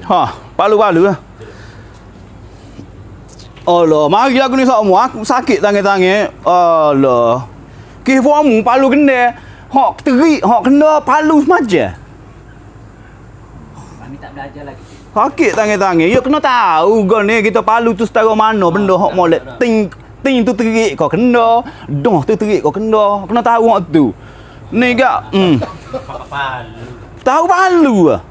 Ha, palu-palu lah. Allah, mari aku ni semua aku sakit tangan-tangan. Allah. Kifamu palu kena. Hak terik, hak kena palu semacam. Kami tak belajar lagi. Sakit tangan-tangan. Ya kena tahu kau ni kita palu tu setara mana benda hak molek. Ting tu terik kau kena. Doh tu terik kau kena. Kena tahu hak tu. Ni gak. Palu. Tahu palu ah.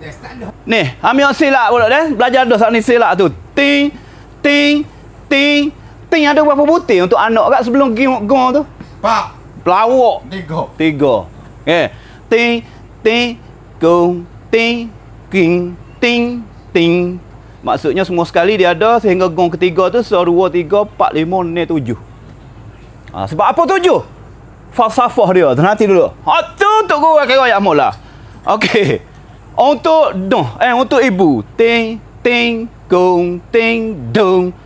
Ni, ambil silap pula dah. Belajar dah sat ni silap tu. Ting ting ting ting ada berapa butir untuk anak kat sebelum gong tu? Pak. Pelawak. 3. Ting ting gong ting king ting ting. Maksudnya semua sekali dia ada sehingga gong ketiga tu 1 2 3 4 5 6 7. Sebab apa 7? Falsafah dia. Nanti dulu. Tu untuk guru kira ayat mula. Okey. Untuk untuk ibu. Ting ting gong ting dong.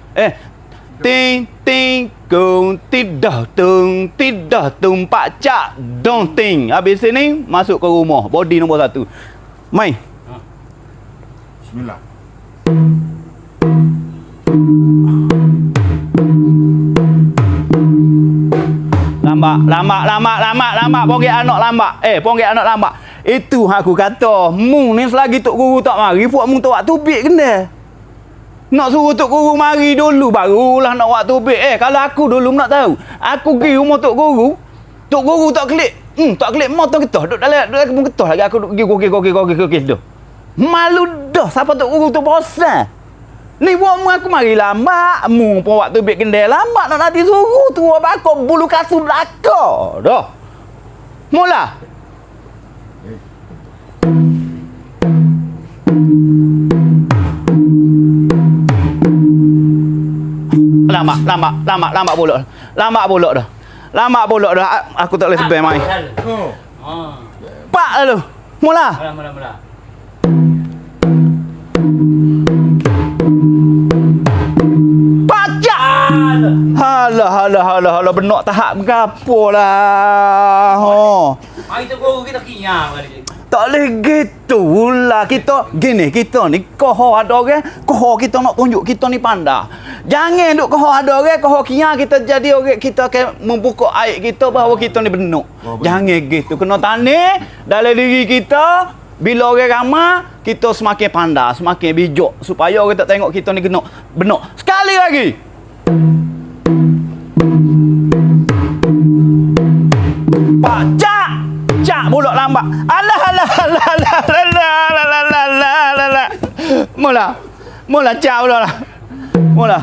Ting ting gong tidak tung pak cak dong ting. Habis sini masuk ke rumah. Body nombor 1. Mai. Bismillah. Lambat. Ponggek anak lambat. Ponggek anak lambat. Itu aku kata, mung ni selagi tok guru tak mari, puak mung tak waktu bik kena. Nak suruh tok guru mari dulu barulah nak waktu bik. Kalau aku dulu nak tahu, aku pergi rumah tok guru tak klik. Tak klik motor ketah, duduk dalam kebun ketah lagi aku duduk gigih tu. Malu dah siapa tok guru tu bosan. Ni buat mu aku mari lambat, mu pun waktu bik kendai lambat nak nanti suruh tu bakar bulu kasut belakang. Dah. Mula. Lambat bolok dah. Aku tak boleh sebai mai. Pak lalu. Mula. Halah benak tahap gapolah. Mari tu guru kita kinyang balik. Tak boleh gitulah. Kita ni koho ada orang, koho kita nak tunjuk kita ni pandai. Jangan duk koho ada orang, koho kinyang kita jadi orang kita akan membuka aib kita bahawa kita ni benar. Jangan gitu. Kena tani dalam diri kita. Bila orang ramai, kita semakin pandai, semakin bijak supaya orang tak tengok kita ni benar. Sekali lagi. Pak Cak buluk lambat. Alah. Mula Cak buluk lah. Mula.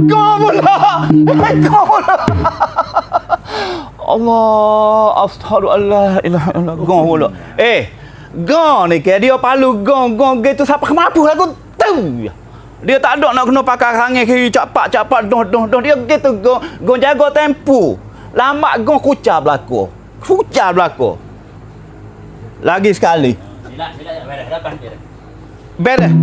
Kau pula. Allah, astagfirullah, ilaha illallah. Gong pula. Gong ni ke dia palu gong gitu siapa kemampu aku tahu. Dia tak ada nak kena pakai rangai kiri capak doh dia gitu gong jaga tempo. Lambat gong kucar belako. Lagi sekali. Sila beres depan dia. Beres.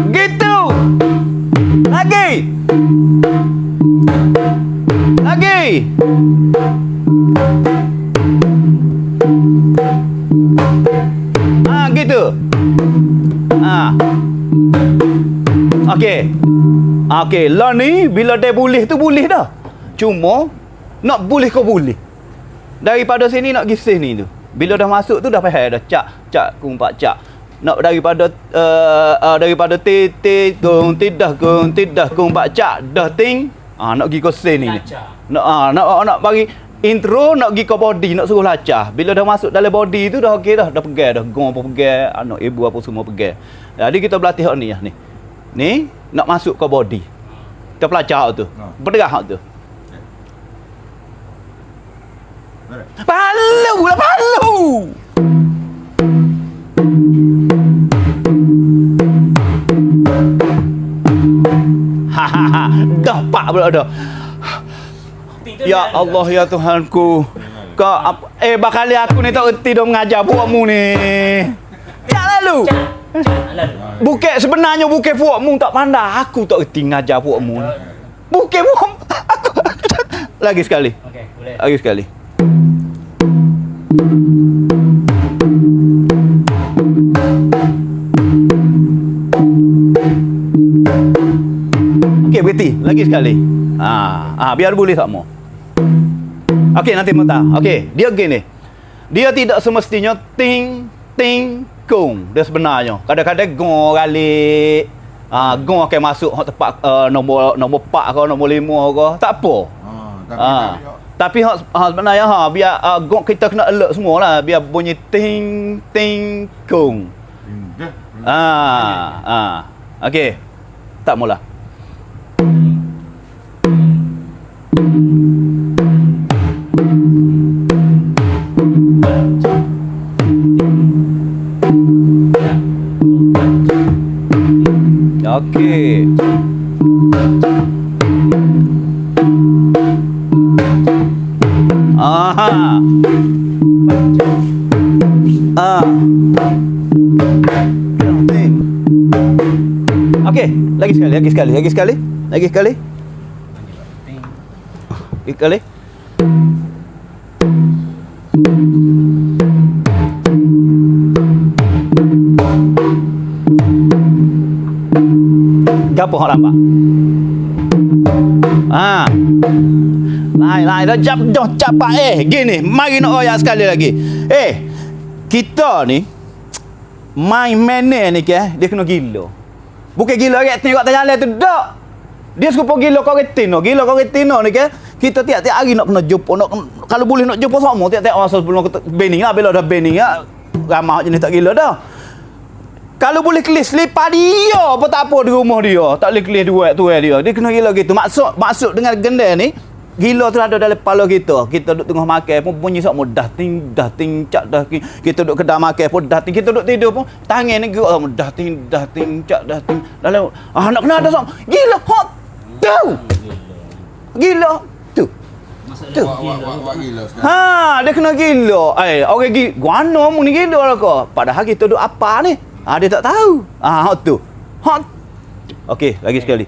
Gitu. Lagi. Gitu. Okey, lah ni bila dia boleh tu boleh dah. Cuma nak boleh kau boleh. Daripada sini nak pergi sini tu. Bila dah masuk tu dah faham dah cak kumpak cak. Nak daripada gong tidak kumpak cak dah ting. Nak pergi ke sini ni. Nak bagi intro nak pergi ke body nak suruh lacah. Bila dah masuk dalam body tu dah okey dah pegang dah. Gong apa pegang, anak ibu apa semua pegang. Jadi kita berlatih hak ni ni. Ni nak masuk ke body. Kita pelacak tu. Berderah hak tu. Palu. Dah pak pula dah. Ya Allah ya Tuhanku. Bakal aku ni tak erti dah mengajar buatmu ni. Tak lalu. Bukan sebenarnya bukan buatmu tak pandai. Aku tak erti mengajar buatmu. Bukan buat aku. Lagi sekali. Okey, boleh. Lagi sekali. Okey, berhenti. Lagi sekali. Biar boleh tak mau. Okey, nanti mentah. Okey, dia gini. Dia tidak semestinya ting ting kong. Dia sebenarnya. Kadang-kadang gong galik. Gong akan masuk tempat nombor 4 ke nombor 5 ke. Tak apa. Tapi sebenarnya biar gong kita kena alert semualah biar bunyi ting ting kong. Okey. Tak mula. Okey. Okey, lagi sekali. Lagi sekali. Gapo hak lambat? Lain dah capak gini, mari nak royak sekali lagi. Kita ni main mana ni ke, dia kena gila. Bukan gila kat tengok atas jalan tu dak. Dia suka gila kau retino. Gila kau retino ni ke, kita tiap-tiap hari nak kena jumpa, kalau boleh nak jumpa sama tiap-tiap masa sebelum bening lah, bila dah bening lah ramah jenis tak gila dah. Kalau boleh kelis lepas dia apa tak apa di rumah dia. Tak boleh kelis duit tu dia. Dia kena gila gitu. Maksud dengan genda ni, gila tu ada dalam kepala kita. Kita duduk tengah makan pun bunyi sok dah ting cak dah ting. Kita duduk kedai makan pun dah ting. Kita duduk tidur pun tangan ni gerak sama dah ting cak dah ting. Dalam nak kena ada sok. Gila hot. Tu. Gila tu. Tu. Dia kena gila. Orang gila. Guana mu ni gila lah kau. Padahal kita duduk apa ni? Dia tak tahu. Hot tu. Hot. Okey, lagi sekali.